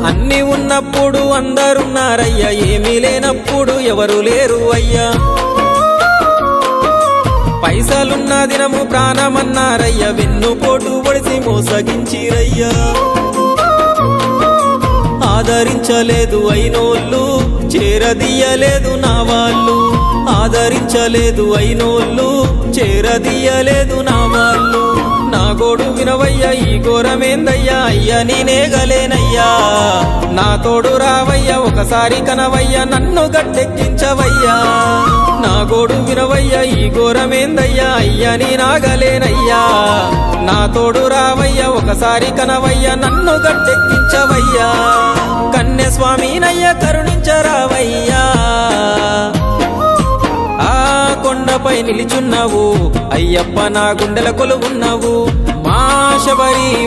అన్ని ఉన్నప్పుడు అందరున్నారయ్యా, ఏమీ లేనప్పుడు ఎవరు లేరు అయ్యా. పైసలున్న దినము ప్రాణమన్నారయ్యా, వెన్నుపోటు పొడిసి మోసగించిరయ్యా. ఆదరించలేదు అయినోళ్ళు, చేరదీయలేదు నా వాళ్ళు. ఆదరించలేదు అయినోళ్ళు, చేరదీయలేదు నా వాళ్ళు. నా గోడు వినవయ్యా, ఈ ఘోరమేందయ్యా, అయ్యా నేనేగలేనయ్యా. నా తోడు రావయ్యా, ఒకసారి కనవయ్యా, నన్ను గట్టెక్కించవయ్యా. నా గోడు వినవయ్యా, ఈ ఘోరమేందయ్యా, అయ్యా నేనాగలేనయ్యా. నా తోడు రావయ్యా, ఒకసారి కనవయ్యా, నన్ను గట్టెక్కించవయ్యా. కన్యస్వామినయ్యా కరుణించరావయ్యా. ఆ కొండపై నిలిచున్నావు అయ్యప్ప, నా గుండెల కొలువున్నావు. మా శబరి